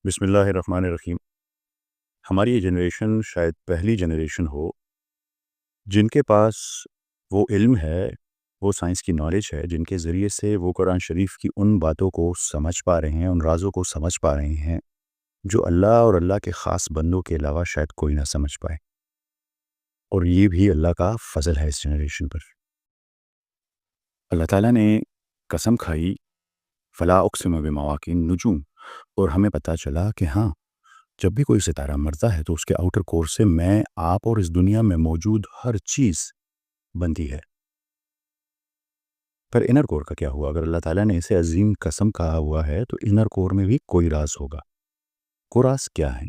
بسم اللہ الرحمن الرحیم۔ ہماری یہ جنریشن شاید پہلی جنریشن ہو جن کے پاس وہ علم ہے، وہ سائنس کی نالج ہے، جن کے ذریعے سے وہ قرآن شریف کی ان باتوں کو سمجھ پا رہے ہیں، ان رازوں کو سمجھ پا رہے ہیں جو اللہ اور اللہ کے خاص بندوں کے علاوہ شاید کوئی نہ سمجھ پائے، اور یہ بھی اللہ کا فضل ہے اس جنریشن پر۔ اللہ تعالیٰ نے قسم کھائی فلا اقسم بمواقع النجوم، اور ہمیں پتہ چلا کہ ہاں، جب بھی کوئی ستارہ مرتا ہے تو اس کے آؤٹر کور سے میں، آپ اور اس دنیا میں موجود ہر چیز بنتی ہے۔ پر انر کور کا کیا ہوا؟ اگر اللہ تعالیٰ نے اسے عظیم قسم کہا ہوا ہے تو انر کور میں بھی کوئی راز ہوگا۔ وہ راز کیا ہے؟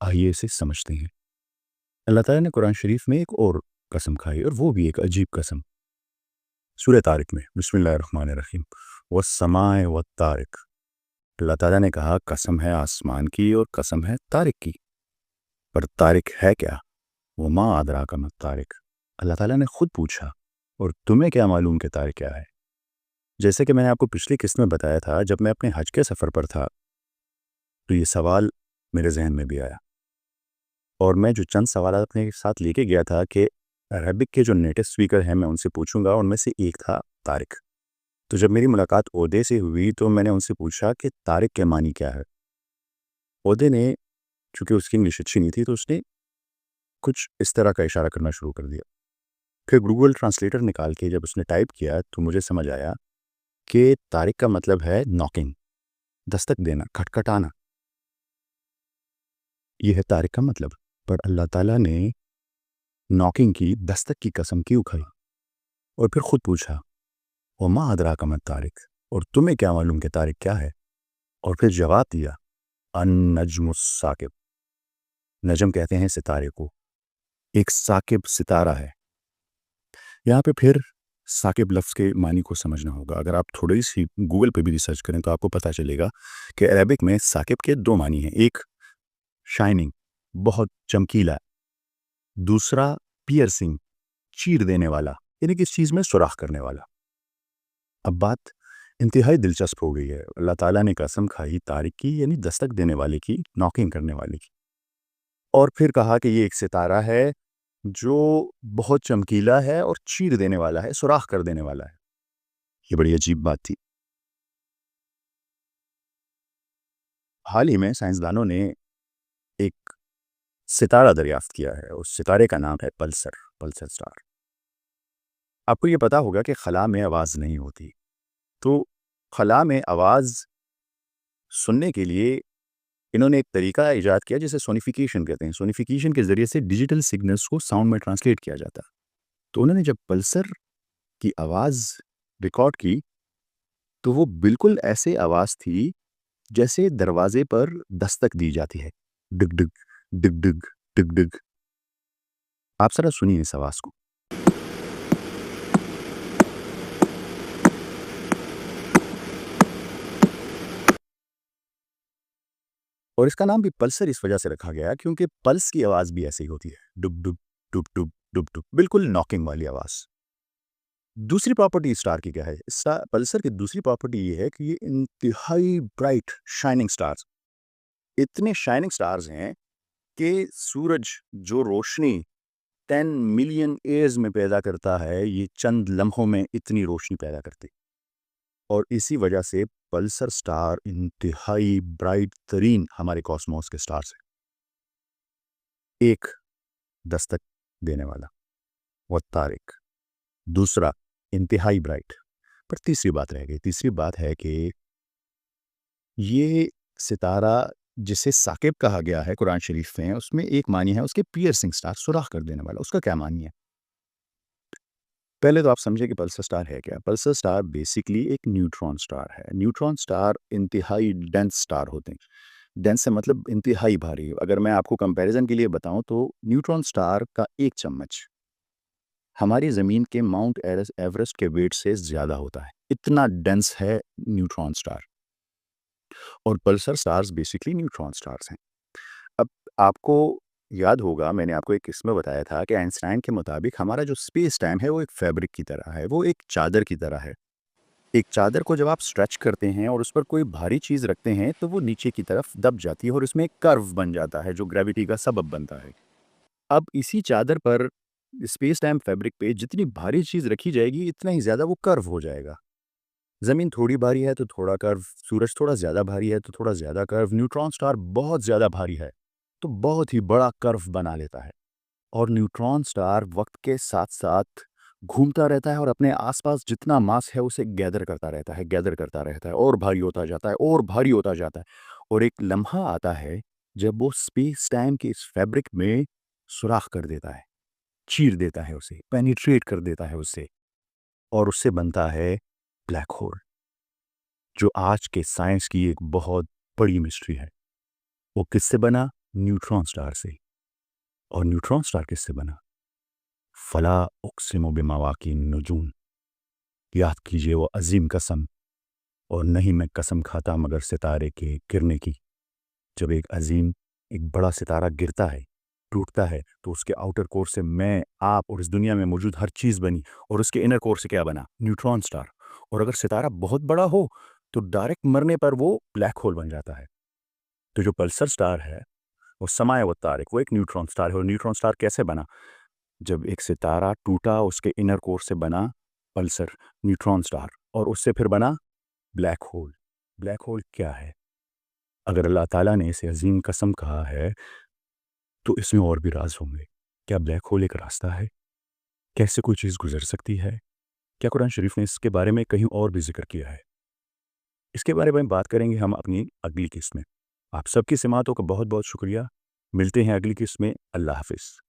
آئیے اسے سمجھتے ہیں۔ اللہ تعالیٰ نے قرآن شریف میں ایک اور قسم کھائی، اور وہ بھی ایک عجیب قسم۔ سورہ طارق میں بسم اللہ الرحمن الرحیم والسماء والطارق، اللہ تعالیٰ نے کہا قسم ہے آسمان کی اور قسم ہے طارق کی۔ پر طارق ہے کیا؟ وما ادراک ما الطارق، اللہ تعالیٰ نے خود پوچھا اور تمہیں کیا معلوم کہ طارق کیا ہے؟ جیسے کہ میں نے آپ کو پچھلی قسط میں بتایا تھا، جب میں اپنے حج کے سفر پر تھا تو یہ سوال میرے ذہن میں بھی آیا، اور میں جو چند سوالات اپنے ساتھ لے کے گیا تھا کہ عربک کے جو نیٹو اسپیکر ہیں میں ان سے پوچھوں گا، ان میں سے ایک تھا طارق۔ تو جب میری ملاقات عہدے سے ہوئی تو میں نے ان سے پوچھا کہ طارق کے معنی کیا ہے۔ عہدے نے، چونکہ اس کی انگلش اچھی نہیں تھی، تو اس نے کچھ اس طرح کا اشارہ کرنا شروع کر دیا۔ پھر گوگل ٹرانسلیٹر نکال کے جب اس نے ٹائپ کیا تو مجھے سمجھ آیا کہ طارق کا مطلب ہے ناکنگ، دستک دینا، کھٹکھٹانا، یہ ہے طارق کا مطلب۔ پر اللہ تعالیٰ نے ناکنگ کی، دستک کی قسم کیوں کھائی، اور پھر خود پوچھا وما ادراک ما الطارق، اور تمہیں کیا معلوم کہ طارق کیا ہے؟ اور پھر جواب دیا النجم الثاقب، نجم کہتے ہیں ستارے کو، ایک ثاقب ستارہ ہے۔ یہاں پہ پھر ثاقب لفظ کے معنی کو سمجھنا ہوگا۔ اگر آپ تھوڑی سی گوگل پہ بھی ریسرچ کریں تو آپ کو پتہ چلے گا کہ عربک میں ثاقب کے دو معنی ہیں، ایک شائننگ، بہت چمکیلا، دوسرا پیئرسنگ، چیر دینے والا، یعنی کس چیز میں سوراخ کرنے والا۔ اب بات انتہائی دلچسپ ہو گئی ہے۔ اللہ تعالیٰ نے قسم کھائی طارق کی، یعنی دستک دینے والے کی، ناکنگ کرنے والے کی، اور پھر کہا کہ یہ ایک ستارہ ہے جو بہت چمکیلا ہے اور چیر دینے والا ہے، سوراخ کر دینے والا ہے۔ یہ بڑی عجیب بات تھی۔ حال ہی میں سائنسدانوں نے ایک ستارہ دریافت کیا ہے، اس ستارے کا نام ہے پلسر سٹار۔ آپ کو یہ پتا ہوگا کہ خلا میں آواز نہیں ہوتی، تو خلا میں آواز سننے کے لیے انہوں نے ایک طریقہ ایجاد کیا جسے سونیفیکیشن کہتے ہیں۔ سونیفیکیشن کے ذریعے سے ڈیجیٹل سگنلز کو ساؤنڈ میں ٹرانسلیٹ کیا جاتا۔ تو انہوں نے جب پلسر کی آواز ریکارڈ کی تو وہ بالکل ایسے آواز تھی جیسے دروازے پر دستک دی جاتی ہے، ڈگ ڈگ ڈگ ڈگ ڈگ ڈگ۔ آپ ذرا سنیے اس آواز کو۔ اور اس کا نام بھی پلسر اس وجہ سے رکھا گیا کیونکہ پلس کی آواز بھی ایسی ہوتی ہے، ڈب ڈب ڈب ڈب ڈب ڈب، بالکل ناکنگ والی آواز۔ دوسری پراپرٹی سٹار کی کیا ہے؟ پلسر کی دوسری پراپرٹی یہ ہے کہ یہ انتہائی برائٹ شائننگ سٹارز، اتنے شائننگ سٹارز ہیں کہ سورج جو روشنی 10 ملین ایئرز میں پیدا کرتا ہے، یہ چند لمحوں میں اتنی روشنی پیدا کرتی، اور اسی وجہ سے پلسر سٹار انتہائی برائٹ ترین ہمارے کاسموس کے سٹارز ہیں۔ ایک دستک دینے والا وہ طارق، دوسرا انتہائی برائٹ۔ پر تیسری بات رہ گئی۔ تیسری بات ہے کہ یہ ستارہ جسے ثاقب کہا گیا ہے قرآن شریف میں، اس میں ایک معنی ہے اس کے پیئرسنگ سٹار، سوراخ کر دینے والا۔ اس کا کیا معنی ہے؟ پہلے تو آپ سمجھے کہ پلسر سٹار ہے کیا۔ پلسر سٹار بیسیکلی ایک نیوٹرون سٹار ہے۔ نیوٹرون سٹار انتہائی ڈینس سٹار ہوتے ہیں۔ ڈینس سے مطلب انتہائی بھاری۔ اگر میں آپ کو کمپیریزن کے لیے بتاؤں تو نیوٹرون سٹار کا ایک چمچ ہماری زمین کے ماؤنٹ ایوریسٹ کے ویٹ سے زیادہ ہوتا ہے، اتنا ڈینس ہے نیوٹرون سٹار۔ اور Pulsar stars basically neutron stars ہیں۔ اب آپ کو یاد ہوگا میں نے آپ کو ایک قسم میں بتایا تھا کہ آئنسٹائن کے مطابق ہمارا جو اسپیس ٹائم ہے وہ ایک فیبرک کی طرح ہے، وہ ایک چادر کی طرح ہے۔ ایک چادر کو جب آپ اسٹریچ کرتے ہیں اور اس پر کوئی بھاری چیز رکھتے ہیں تو وہ نیچے کی طرف دب جاتی ہے اور اس میں ایک کرو بن جاتا ہے جو گریوٹی کا سبب بنتا ہے۔ اب اسی چادر پر اسپیس ٹائم فیبرک پہ جتنی بھاری چیز رکھی جائے گی اتنا ہی زیادہ وہ کرو ہو جائے گا۔ زمین تھوڑی بھاری ہے تو تھوڑا کرو، سورج تھوڑا زیادہ بھاری ہے تو تھوڑا زیادہ کرو، نیوٹران سٹار بہت زیادہ بھاری ہے تو بہت ہی بڑا کرو بنا لیتا ہے۔ اور نیوٹران سٹار وقت کے ساتھ ساتھ گھومتا رہتا ہے اور اپنے آس پاس جتنا ماس ہے اسے گیدر کرتا رہتا ہے اور بھاری ہوتا جاتا ہے اور بھاری ہوتا جاتا ہے، اور ایک لمحہ آتا ہے جب وہ اسپیس ٹائم کے اس فیبرک میں سوراخ کر دیتا ہے، چیر دیتا ہے اسے، پینیٹریٹ کر دیتا ہے اسے، اور اس سے بنتا ہے بلیک ہول، جو آج کے سائنس کی ایک بہت بڑی مسٹری ہے۔ وہ کس سے بنا؟ نیوٹران سٹار سے۔ اور نیوٹران سٹار کس سے بنا؟ فلا اقسم بمواقع النجوم، یاد کیجئے وہ عظیم قسم، اور نہیں میں قسم کھاتا مگر ستارے کے گرنے کی۔ جب ایک بڑا ستارہ گرتا ہے، ٹوٹتا ہے، تو اس کے آؤٹر کور سے میں، آپ اور اس دنیا میں موجود ہر چیز بنی، اور اس کے انر کور سے کیا بنا؟ Neutron star. اور اگر ستارہ بہت بڑا ہو تو ڈائریکٹ مرنے پر وہ بلیک ہول بن جاتا ہے۔ تو جو پلسر سٹار ہے وہ سمائے و تارک، وہ ایک نیوٹران سٹار ہے۔ اور نیوٹران سٹار کیسے بنا؟ جب ایک ستارہ ٹوٹا اس کے انر کور سے بنا پلسر نیوٹران سٹار، اور اس سے پھر بنا بلیک ہول۔ بلیک ہول کیا ہے؟ اگر اللہ تعالیٰ نے اسے عظیم قسم کہا ہے تو اس میں اور بھی راز ہوں گے۔ کیا بلیک ہول ایک راستہ ہے؟ کیسے کوئی چیز گزر سکتی ہے؟ کیا قرآن شریف نے اس کے بارے میں کہیں اور بھی ذکر کیا ہے؟ اس کے بارے میں بات کریں گے ہم اپنی اگلی قسط میں۔ آپ سب کی سماعتوں کا بہت بہت شکریہ۔ ملتے ہیں اگلی قسط میں۔ اللہ حافظ۔